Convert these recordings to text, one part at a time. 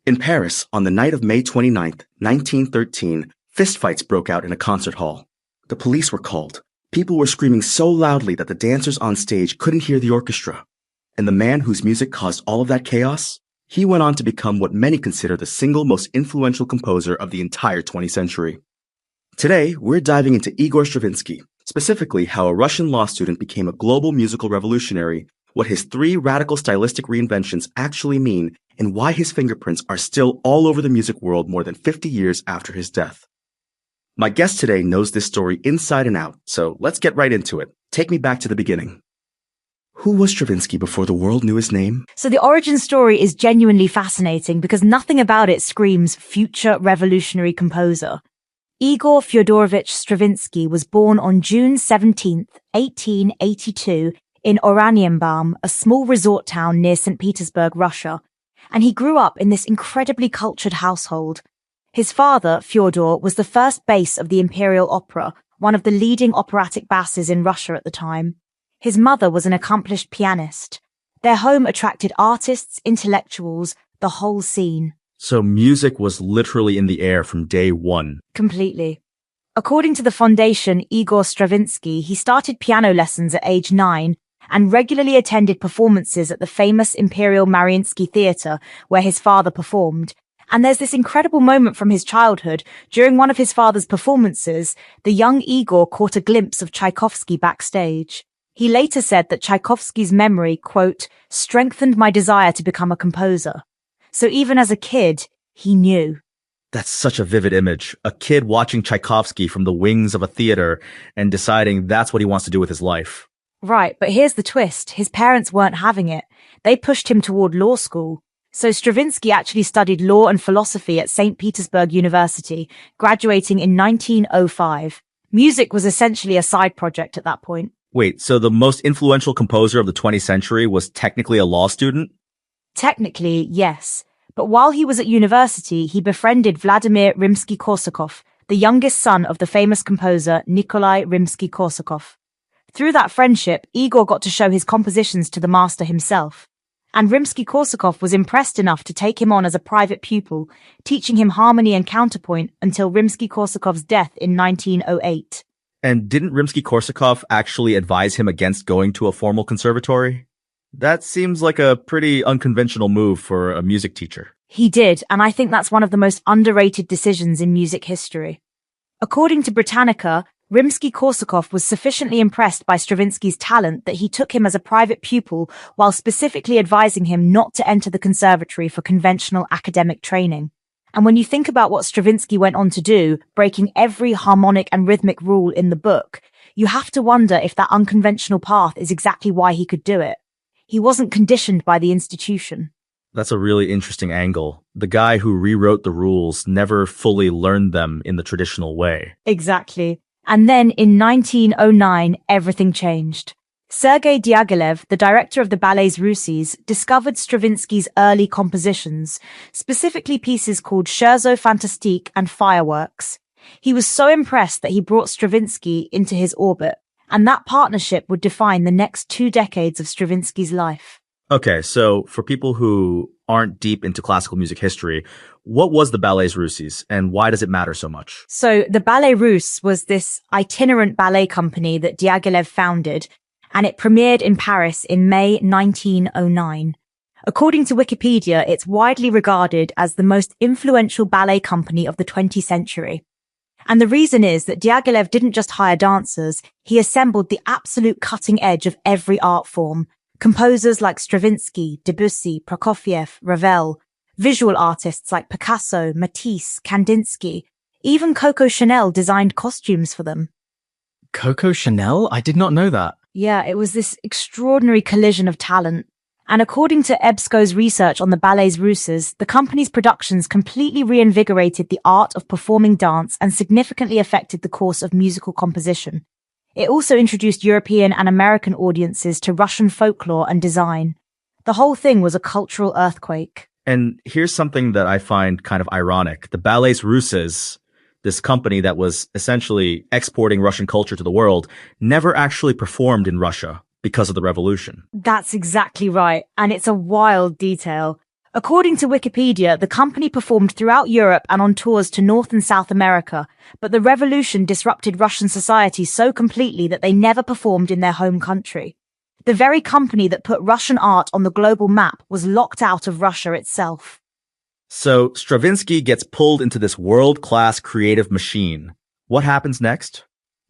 In Paris, on the night of May 29th, 1913, fistfights broke out in a concert hall. The police were called. People were screaming so loudly that the dancers on stage couldn't hear the orchestra. And the man whose music caused all of that chaos? He went on to become what many consider the single most influential composer of the entire 20th century. Today, we're diving into Igor Stravinsky, specifically how a Russian law student became a global musical revolutionary, what his 3 radical stylistic reinventions actually mean, and why his fingerprints are still all over the music world more than 50 years after his death. My guest today knows this story inside and out, so let's get right into it. Take me back to the beginning. Who was Stravinsky before the world knew his name? So the origin story is genuinely fascinating because nothing about it screams future revolutionary composer. Igor Fyodorovich Stravinsky was born on June 17, 1882, in Oranienbaum, a small resort town near St. Petersburg, Russia. And he grew up in this incredibly cultured household. His father, Fyodor, was the first bass of the Imperial Opera, one of the leading operatic basses in Russia at the time. His mother was an accomplished pianist. Their home attracted artists, intellectuals, the whole scene. So music was literally in the air from day one. Completely. According to the foundation Igor Stravinsky, he started piano lessons at age 9 and regularly attended performances at the famous Imperial Mariinsky Theatre, where his father performed. And there's this incredible moment from his childhood. During one of his father's performances, the young Igor caught a glimpse of Tchaikovsky backstage. He later said that Tchaikovsky's memory, quote, strengthened my desire to become a composer. So even as a kid, he knew. That's such a vivid image. A kid watching Tchaikovsky from the wings of a theater and deciding that's what he wants to do with his life. Right, but here's the twist. His parents weren't having it. They pushed him toward law school. So Stravinsky actually studied law and philosophy at St. Petersburg University, graduating in 1905. Music was essentially a side project at that point. Wait, so the most influential composer of the 20th century was technically a law student? Technically, yes. But while he was at university, he befriended Vladimir Rimsky-Korsakov, the youngest son of the famous composer Nikolai Rimsky-Korsakov. Through that friendship, Igor got to show his compositions to the master himself. And Rimsky-Korsakov was impressed enough to take him on as a private pupil, teaching him harmony and counterpoint until Rimsky-Korsakov's death in 1908. And didn't Rimsky-Korsakov actually advise him against going to a formal conservatory? That seems like a pretty unconventional move for a music teacher. He did, and I think that's one of the most underrated decisions in music history. According to Britannica, Rimsky-Korsakov was sufficiently impressed by Stravinsky's talent that he took him as a private pupil while specifically advising him not to enter the conservatory for conventional academic training. And when you think about what Stravinsky went on to do, breaking every harmonic and rhythmic rule in the book, you have to wonder if that unconventional path is exactly why he could do it. He wasn't conditioned by the institution. That's a really interesting angle. The guy who rewrote the rules never fully learned them in the traditional way. Exactly. And then in 1909, everything changed. Sergei Diaghilev, the director of the ballets Russes, discovered Stravinsky's early compositions, specifically pieces called Scherzo Fantastique and Fireworks. He was so impressed that he brought Stravinsky into his orbit, and that partnership would define the next 2 decades of Stravinsky's life. Okay, so for people who aren't deep into classical music history, what was the Ballets Russes and why does it matter so much? So the Ballet Russe was this itinerant ballet company that Diaghilev founded, and it premiered in Paris in May 1909. According to Wikipedia, it's widely regarded as the most influential ballet company of the 20th century. And the reason is that Diaghilev didn't just hire dancers, he assembled the absolute cutting edge of every art form. Composers like Stravinsky, Debussy, Prokofiev, Ravel, visual artists like Picasso, Matisse, Kandinsky. Even Coco Chanel designed costumes for them. Coco Chanel? I did not know that. Yeah, it was this extraordinary collision of talent. And according to EBSCO's research on the Ballets Russes, the company's productions completely reinvigorated the art of performing dance and significantly affected the course of musical composition. It also introduced European and American audiences to Russian folklore and design. The whole thing was a cultural earthquake. And here's something that I find kind of ironic. The Ballets Russes, this company that was essentially exporting Russian culture to the world, never actually performed in Russia because of the revolution. That's exactly right. And it's a wild detail. According to Wikipedia, the company performed throughout Europe and on tours to North and South America, but the revolution disrupted Russian society so completely that they never performed in their home country. The very company that put Russian art on the global map was locked out of Russia itself. So Stravinsky gets pulled into this world-class creative machine. What happens next?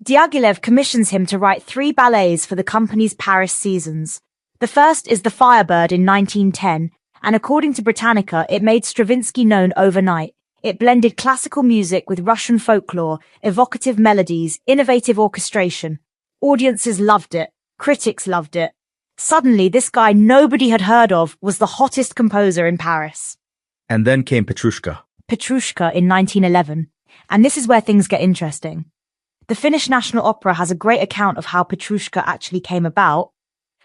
Diaghilev commissions him to write 3 ballets for the company's Paris seasons. The first is The Firebird in 1910, and according to Britannica, it made Stravinsky known overnight. It blended classical music with Russian folklore, evocative melodies, innovative orchestration. Audiences loved it. Critics loved it. Suddenly, this guy nobody had heard of was the hottest composer in Paris. And then came Petrushka. Petrushka in 1911. And this is where things get interesting. The Finnish National Opera has a great account of how Petrushka actually came about.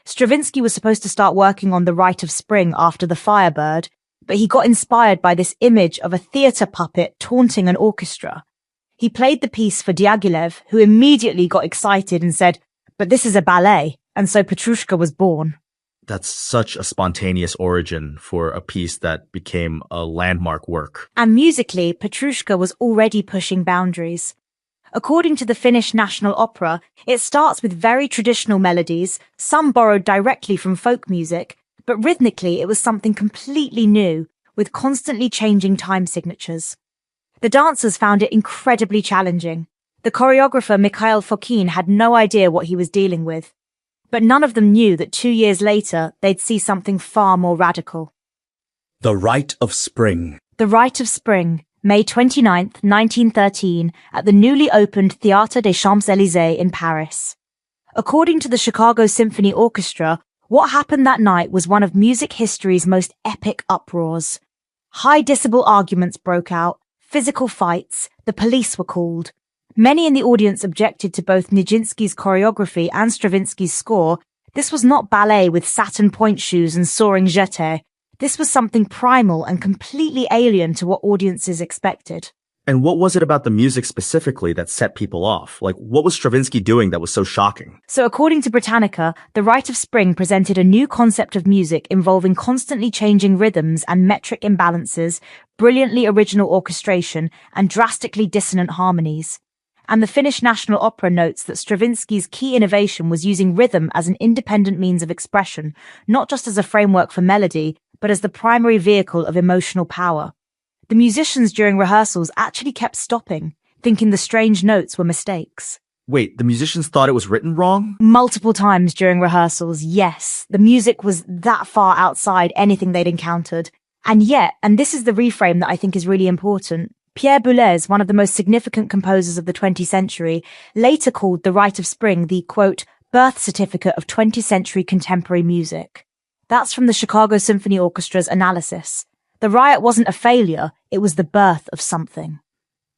Stravinsky was supposed to start working on The Rite of Spring after The Firebird, but he got inspired by this image of a theatre puppet taunting an orchestra. He played the piece for Diaghilev, who immediately got excited and said, "But this is a ballet," and so Petrushka was born. That's such a spontaneous origin for a piece that became a landmark work. And musically, Petrushka was already pushing boundaries. According to the Finnish National Opera, it starts with very traditional melodies, some borrowed directly from folk music, but rhythmically it was something completely new, with constantly changing time signatures. The dancers found it incredibly challenging. The choreographer Mikhail Fokine had no idea what he was dealing with, but none of them knew that 2 years later they'd see something far more radical. The Rite of Spring. The Rite of Spring, May 29th, 1913, at the newly opened Théâtre des Champs-Élysées in Paris. According to the Chicago Symphony Orchestra, what happened that night was one of music history's most epic uproars. High decibel arguments broke out, physical fights, the police were called. Many in the audience objected to both Nijinsky's choreography and Stravinsky's score. This was not ballet with satin point shoes and soaring jetés. This was something primal and completely alien to what audiences expected. And what was it about the music specifically that set people off? Like, what was Stravinsky doing that was so shocking? So according to Britannica, The Rite of Spring presented a new concept of music involving constantly changing rhythms and metric imbalances, brilliantly original orchestration, and drastically dissonant harmonies. And the Finnish National Opera notes that Stravinsky's key innovation was using rhythm as an independent means of expression, not just as a framework for melody, but as the primary vehicle of emotional power. The musicians during rehearsals actually kept stopping, thinking the strange notes were mistakes. Wait, the musicians thought it was written wrong? Multiple times during rehearsals, yes. The music was that far outside anything they'd encountered. And yet, and this is the reframe that I think is really important, Pierre Boulez, one of the most significant composers of the 20th century, later called The Rite of Spring the, quote, birth certificate of 20th century contemporary music. That's from the Chicago Symphony Orchestra's analysis. The riot wasn't a failure, it was the birth of something.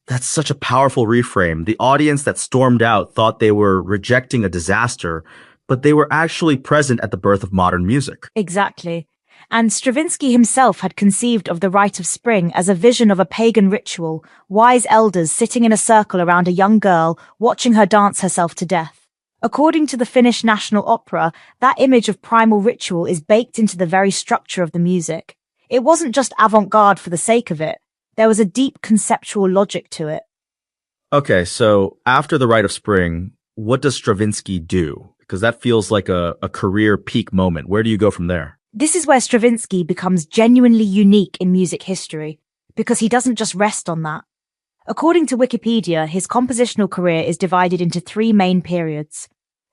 That's such a powerful reframe. The audience that stormed out thought they were rejecting a disaster, but they were actually present at the birth of modern music. Exactly. And Stravinsky himself had conceived of the Rite of Spring as a vision of a pagan ritual, wise elders sitting in a circle around a young girl, watching her dance herself to death. According to the Finnish National Opera, that image of primal ritual is baked into the very structure of the music. It wasn't just avant-garde for the sake of it. There was a deep conceptual logic to it. Okay, so after the Rite of Spring, what does Stravinsky do? Because that feels like a career peak moment. Where do you go from there? This is where Stravinsky becomes genuinely unique in music history, because he doesn't just rest on that. According to Wikipedia, his compositional career is divided into 3 main periods.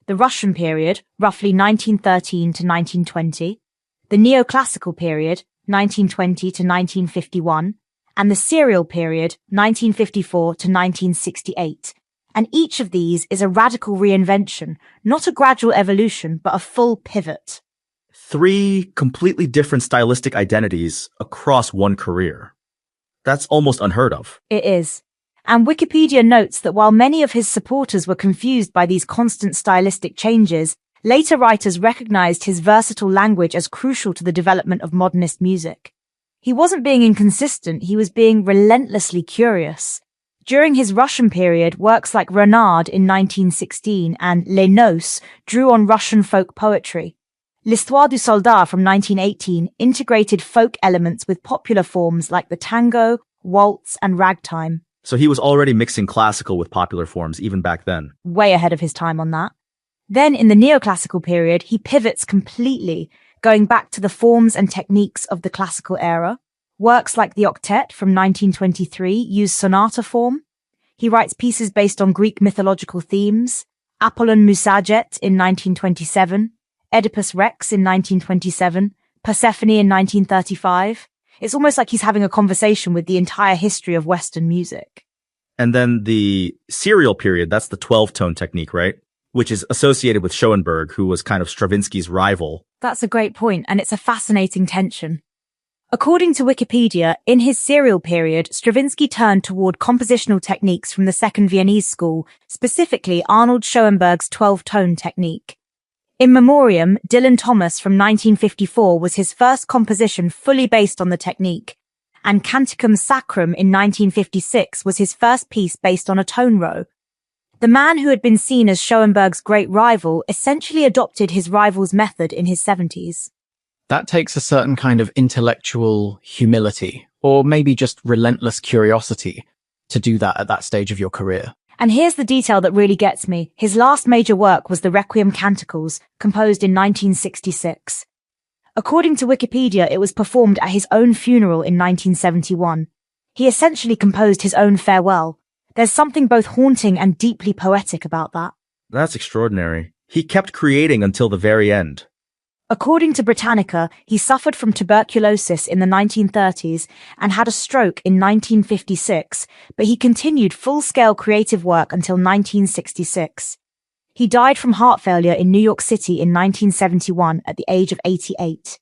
The Russian period, roughly 1913 to 1920, the neoclassical period, 1920 to 1951, and the serial period, 1954 to 1968. And each of these is a radical reinvention, not a gradual evolution, but a full pivot. 3 completely different stylistic identities across one career. That's almost unheard of. It is. And Wikipedia notes that while many of his supporters were confused by these constant stylistic changes, later writers recognized his versatile language as crucial to the development of modernist music. He wasn't being inconsistent, he was being relentlessly curious. During his Russian period, works like Renard in 1916 and Les Noces drew on Russian folk poetry. L'Histoire du Soldat from 1918 integrated folk elements with popular forms like the tango, waltz, and ragtime. So he was already mixing classical with popular forms even back then. Way ahead of his time on that. Then in the neoclassical period, he pivots completely, going back to the forms and techniques of the classical era. Works like the Octet from 1923 use sonata form. He writes pieces based on Greek mythological themes. Apollon Musaget in 1927, Oedipus Rex in 1927, Persephone in 1935. It's almost like he's having a conversation with the entire history of Western music. And then the serial period, that's the 12-tone technique, right? Which is associated with Schoenberg, who was kind of Stravinsky's rival. That's a great point, and it's a fascinating tension. According to Wikipedia, in his serial period, Stravinsky turned toward compositional techniques from the Second Viennese School, specifically Arnold Schoenberg's 12-tone technique. In Memoriam, Dylan Thomas from 1954 was his first composition fully based on the technique, and Canticum Sacrum in 1956 was his first piece based on a tone row. The man who had been seen as Schoenberg's great rival essentially adopted his rival's method in his 70s. That takes a certain kind of intellectual humility, or maybe just relentless curiosity, to do that at that stage of your career. And here's the detail that really gets me. His last major work was the Requiem Canticles, composed in 1966. According to Wikipedia, it was performed at his own funeral in 1971. He essentially composed his own farewell. There's something both haunting and deeply poetic about that. That's extraordinary. He kept creating until the very end. According to Britannica, he suffered from tuberculosis in the 1930s and had a stroke in 1956, but he continued full-scale creative work until 1966. He died from heart failure in New York City in 1971 at the age of 88.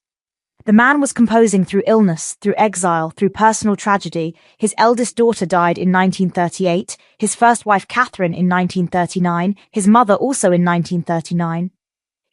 The man was composing through illness, through exile, through personal tragedy. His eldest daughter died in 1938, his first wife Kathryn in 1939, his mother also in 1939.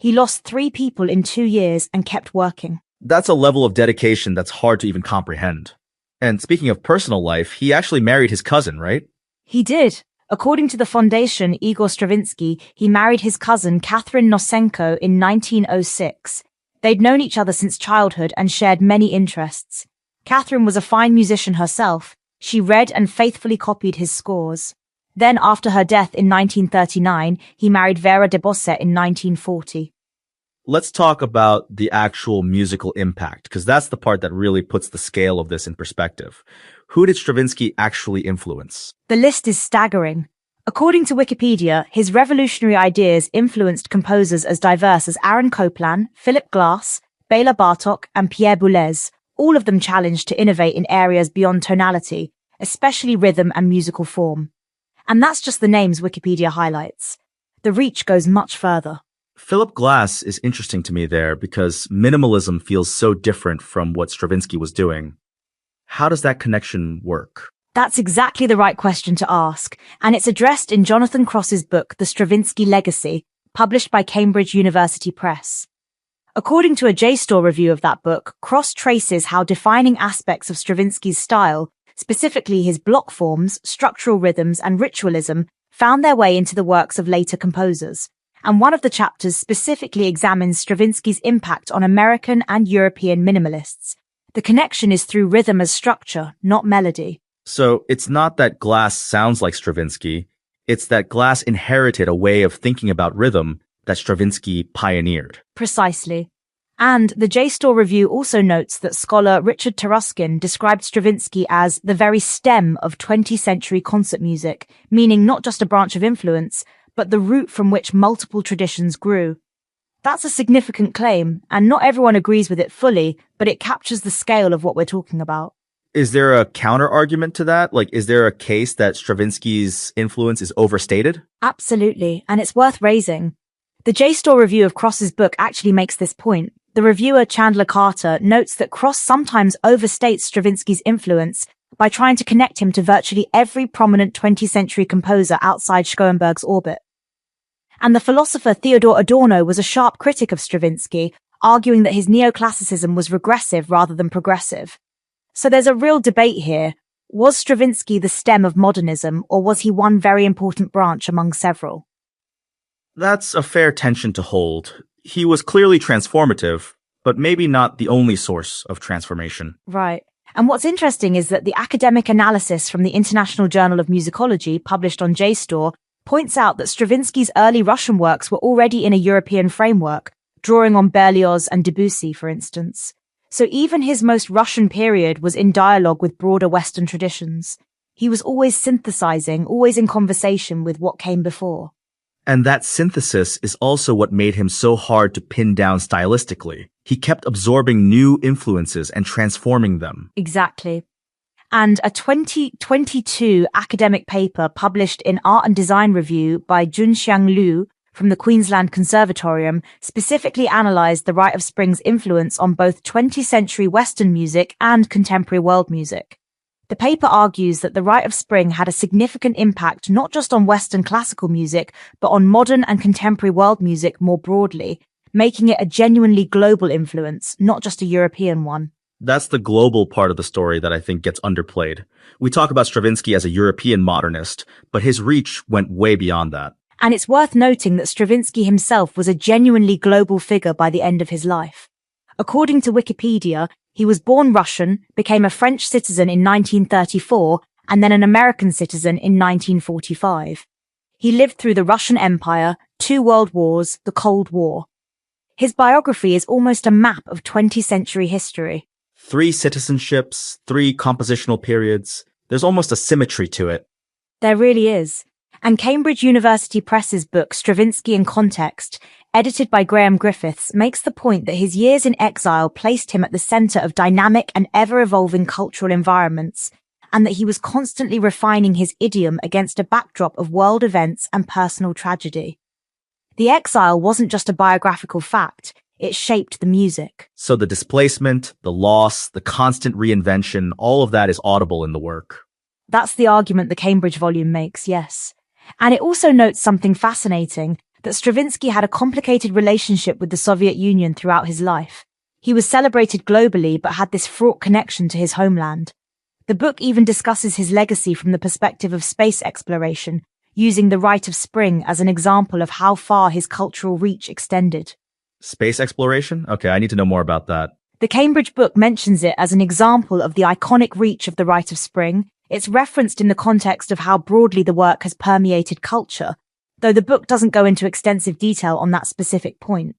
He lost 3 people in 2 years and kept working. That's a level of dedication that's hard to even comprehend. And speaking of personal life, he actually married his cousin, right? He did. According to the foundation Igor Stravinsky, he married his cousin Catherine Nosenko in 1906. They'd known each other since childhood and shared many interests. Catherine was a fine musician herself. She read and faithfully copied his scores. Then, after her death in 1939, he married Vera de Bosset in 1940. Let's talk about the actual musical impact, because that's the part that really puts the scale of this in perspective. Who did Stravinsky actually influence? The list is staggering. According to Wikipedia, his revolutionary ideas influenced composers as diverse as Aaron Copland, Philip Glass, Bela Bartok, and Pierre Boulez, all of them challenged to innovate in areas beyond tonality, especially rhythm and musical form. And that's just the names Wikipedia highlights. The reach goes much further. Philip Glass is interesting to me there because minimalism feels so different from what Stravinsky was doing. How does that connection work? That's exactly the right question to ask, and it's addressed in Jonathan Cross's book, The Stravinsky Legacy, published by Cambridge University Press. According to a JSTOR review of that book, Cross traces how defining aspects of Stravinsky's style, specifically his block forms, structural rhythms, and ritualism, found their way into the works of later composers. And one of the chapters specifically examines Stravinsky's impact on American and European minimalists. The connection is through rhythm as structure, not melody. So it's not that Glass sounds like Stravinsky, it's that Glass inherited a way of thinking about rhythm that Stravinsky pioneered. Precisely. And the JSTOR review also notes that scholar Richard Taruskin described Stravinsky as the very stem of 20th century concert music, meaning not just a branch of influence, but the root from which multiple traditions grew. That's a significant claim, and not everyone agrees with it fully, but it captures the scale of what we're talking about. Is there a counter-argument to that? Like, is there a case that Stravinsky's influence is overstated? Absolutely, and it's worth raising. The JSTOR review of Cross's book actually makes this point. The reviewer Chandler Carter notes that Cross sometimes overstates Stravinsky's influence by trying to connect him to virtually every prominent 20th century composer outside Schoenberg's orbit. And the philosopher Theodor Adorno was a sharp critic of Stravinsky, arguing that his neoclassicism was regressive rather than progressive. So there's a real debate here. Was Stravinsky the stem of modernism, or was he one very important branch among several? That's a fair tension to hold. He was clearly transformative, but maybe not the only source of transformation. Right. And what's interesting is that the academic analysis from the International Journal of Musicology, published on JSTOR, points out that Stravinsky's early Russian works were already in a European framework, drawing on Berlioz and Debussy, for instance. So even his most Russian period was in dialogue with broader Western traditions. He was always synthesizing, always in conversation with what came before. And that synthesis is also what made him so hard to pin down stylistically. He kept absorbing new influences and transforming them. Exactly. And a 2022 academic paper published in Art and Design Review by Junxiang Liu from the Queensland Conservatorium specifically analysed the Rite of Spring's influence on both 20th century Western music and contemporary world music. The paper argues that the Rite of Spring had a significant impact not just on Western classical music, but on modern and contemporary world music more broadly, making it a genuinely global influence, not just a European one. That's the global part of the story that I think gets underplayed. We talk about Stravinsky as a European modernist, but his reach went way beyond that. And it's worth noting that Stravinsky himself was a genuinely global figure by the end of his life. According to Wikipedia, he was born Russian, became a French citizen in 1934, and then an American citizen in 1945. He lived through the Russian Empire, 2 world wars, the Cold War. His biography is almost a map of 20th century history. 3 citizenships, 3 compositional periods. There's almost a symmetry to it. There really is. And Cambridge University Press's book Stravinsky in Context, edited by Graham Griffiths, makes the point that his years in exile placed him at the centre of dynamic and ever-evolving cultural environments, and that he was constantly refining his idiom against a backdrop of world events and personal tragedy. The exile wasn't just a biographical fact, it shaped the music. So the displacement, the loss, the constant reinvention, all of that is audible in the work. That's the argument the Cambridge volume makes, yes. And it also notes something fascinating, that Stravinsky had a complicated relationship with the Soviet Union throughout his life. He was celebrated globally but had this fraught connection to his homeland. The book even discusses his legacy from the perspective of space exploration, using the Rite of Spring as an example of how far his cultural reach extended. Space exploration? Okay, I need to know more about that. The Cambridge book mentions it as an example of the iconic reach of the Rite of Spring. It's referenced in the context of how broadly the work has permeated culture, though the book doesn't go into extensive detail on that specific point.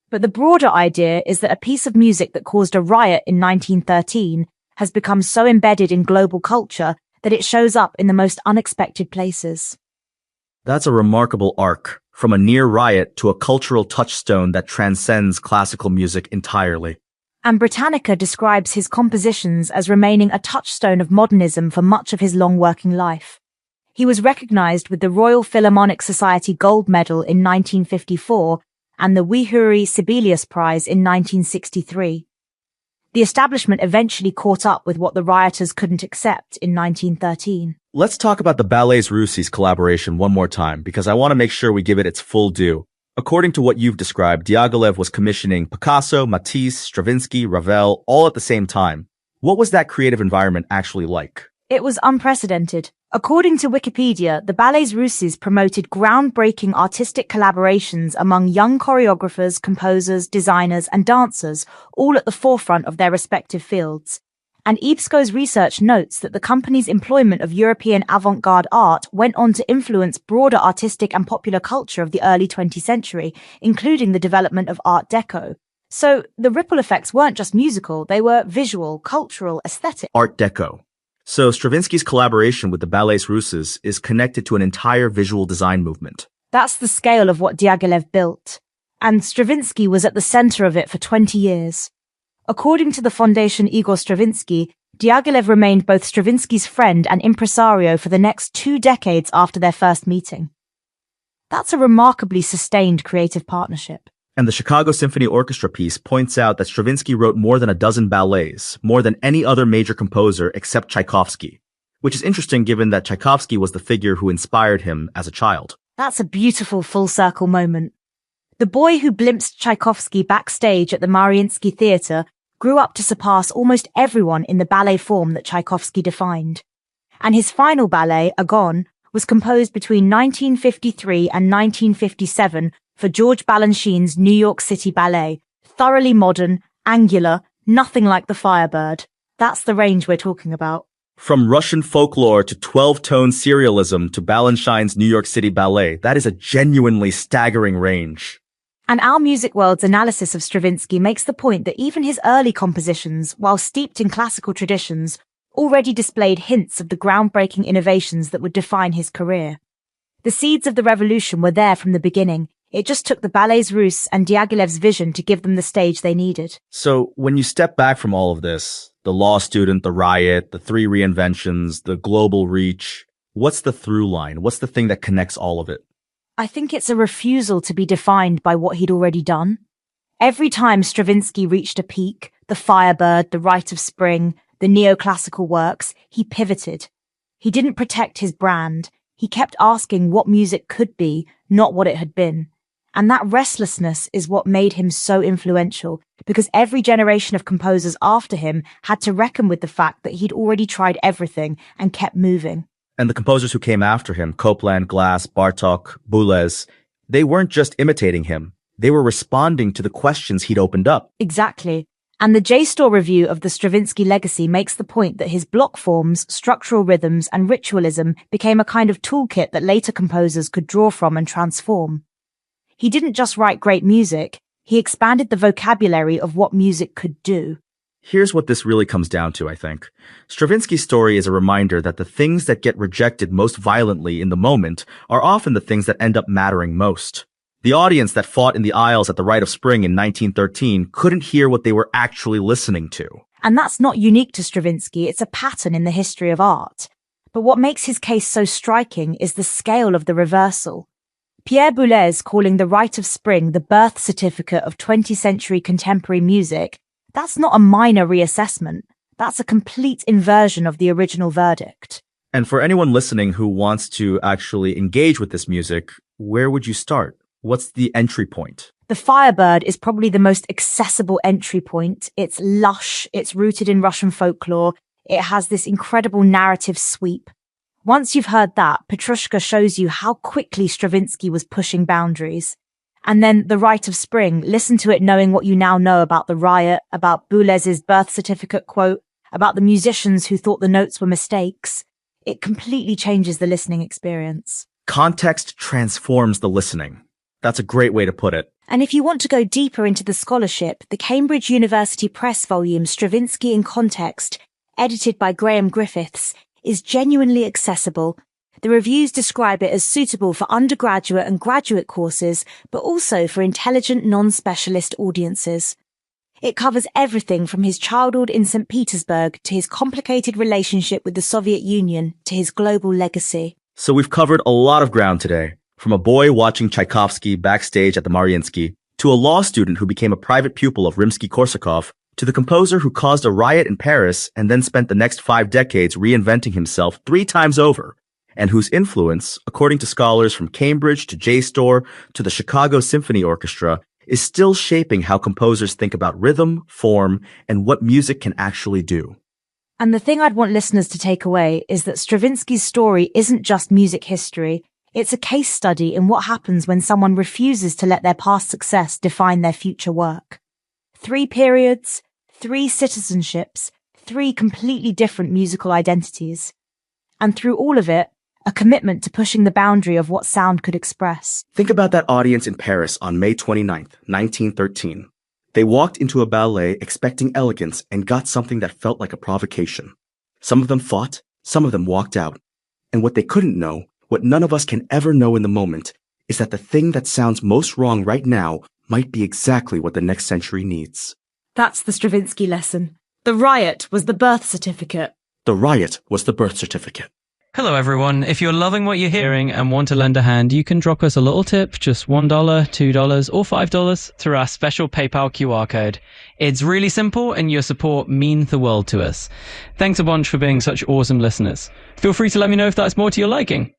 But the broader idea is that a piece of music that caused a riot in 1913 has become so embedded in global culture that it shows up in the most unexpected places. That's a remarkable arc, from a near riot to a cultural touchstone that transcends classical music entirely. And Britannica describes his compositions as remaining a touchstone of modernism for much of his long working life. He was recognized with the Royal Philharmonic Society Gold Medal in 1954 and the Wihuri Sibelius Prize in 1963. The establishment eventually caught up with what the rioters couldn't accept in 1913. Let's talk about the Ballets Russes collaboration one more time, because I want to make sure we give it its full due. According to what you've described, Diaghilev was commissioning Picasso, Matisse, Stravinsky, Ravel, all at the same time. What was that creative environment actually like? It was unprecedented. According to Wikipedia, the Ballets Russes promoted groundbreaking artistic collaborations among young choreographers, composers, designers, and dancers, all at the forefront of their respective fields. And EBSCO's research notes that the company's employment of European avant-garde art went on to influence broader artistic and popular culture of the early 20th century, including the development of Art Deco. So the ripple effects weren't just musical, they were visual, cultural, aesthetic. Art Deco. So Stravinsky's collaboration with the Ballets Russes is connected to an entire visual design movement. That's the scale of what Diaghilev built. And Stravinsky was at the center of it for 20 years. According to the Foundation Igor Stravinsky, Diaghilev remained both Stravinsky's friend and impresario for the next 2 decades after their first meeting. That's a remarkably sustained creative partnership. And the Chicago Symphony Orchestra piece points out that Stravinsky wrote more than a dozen ballets, more than any other major composer except Tchaikovsky, which is interesting given that Tchaikovsky was the figure who inspired him as a child. That's a beautiful full circle moment. The boy who glimpsed Tchaikovsky backstage at the Mariinsky Theatre grew up to surpass almost everyone in the ballet form that Tchaikovsky defined. And his final ballet, Agon, was composed between 1953 and 1957 for George Balanchine's New York City Ballet. Thoroughly modern, angular, nothing like the Firebird. That's the range we're talking about. From Russian folklore to 12-tone serialism to Balanchine's New York City Ballet, that is a genuinely staggering range. And Our Music World's analysis of Stravinsky makes the point that even his early compositions, while steeped in classical traditions, already displayed hints of the groundbreaking innovations that would define his career. The seeds of the revolution were there from the beginning. It just took the Ballets Russes and Diaghilev's vision to give them the stage they needed. So, when you step back from all of this, the law student, the riot, the three reinventions, the global reach, what's the through line? What's the thing that connects all of it? I think it's a refusal to be defined by what he'd already done. Every time Stravinsky reached a peak, the Firebird, the Rite of Spring, the neoclassical works, he pivoted. He didn't protect his brand. He kept asking what music could be, not what it had been. And that restlessness is what made him so influential, because every generation of composers after him had to reckon with the fact that he'd already tried everything and kept moving. And the composers who came after him, Copland, Glass, Bartók, Boulez, they weren't just imitating him. They were responding to the questions he'd opened up. Exactly. And the JSTOR review of the Stravinsky legacy makes the point that his block forms, structural rhythms, and ritualism became a kind of toolkit that later composers could draw from and transform. He didn't just write great music, he expanded the vocabulary of what music could do. Here's what this really comes down to, I think. Stravinsky's story is a reminder that the things that get rejected most violently in the moment are often the things that end up mattering most. The audience that fought in the aisles at the Rite of Spring in 1913 couldn't hear what they were actually listening to. And that's not unique to Stravinsky, it's a pattern in the history of art. But what makes his case so striking is the scale of the reversal. Pierre Boulez calling the Rite of Spring the birth certificate of 20th century contemporary music, that's not a minor reassessment. That's a complete inversion of the original verdict. And for anyone listening who wants to actually engage with this music, where would you start? What's the entry point? The Firebird is probably the most accessible entry point. It's lush, it's rooted in Russian folklore, it has this incredible narrative sweep. Once you've heard that, Petrushka shows you how quickly Stravinsky was pushing boundaries. And then The Rite of Spring, listen to it knowing what you now know about the riot, about Boulez's birth certificate quote, about the musicians who thought the notes were mistakes. It completely changes the listening experience. Context transforms the listening. That's a great way to put it. And if you want to go deeper into the scholarship, the Cambridge University Press volume Stravinsky in Context, edited by Graham Griffiths, is genuinely accessible. The reviews describe it as suitable for undergraduate and graduate courses, but also for intelligent non-specialist audiences. It covers everything from his childhood in St. Petersburg to his complicated relationship with the Soviet Union to his global legacy. So we've covered a lot of ground today, from a boy watching Tchaikovsky backstage at the Mariinsky, to a law student who became a private pupil of Rimsky-Korsakov, to the composer who caused a riot in Paris and then spent the next 5 decades reinventing himself 3 times over, and whose influence, according to scholars from Cambridge to JSTOR to the Chicago Symphony Orchestra, is still shaping how composers think about rhythm, form, and what music can actually do. And the thing I'd want listeners to take away is that Stravinsky's story isn't just music history, it's a case study in what happens when someone refuses to let their past success define their future work. 3 periods, 3 citizenships, 3 completely different musical identities. And through all of it, a commitment to pushing the boundary of what sound could express. Think about that audience in Paris on May 29th, 1913. They walked into a ballet expecting elegance and got something that felt like a provocation. Some of them fought, some of them walked out. And what they couldn't know, what none of us can ever know in the moment, is that the thing that sounds most wrong right now might be exactly what the next century needs. That's the Stravinsky lesson. The riot was the birth certificate. The riot was the birth certificate. Hello everyone, if you're loving what you're hearing and want to lend a hand, you can drop us a little tip, just $1, $2 or $5 through our special PayPal QR code. It's really simple and your support means the world to us. Thanks a bunch for being such awesome listeners. Feel free to let me know if that's more to your liking.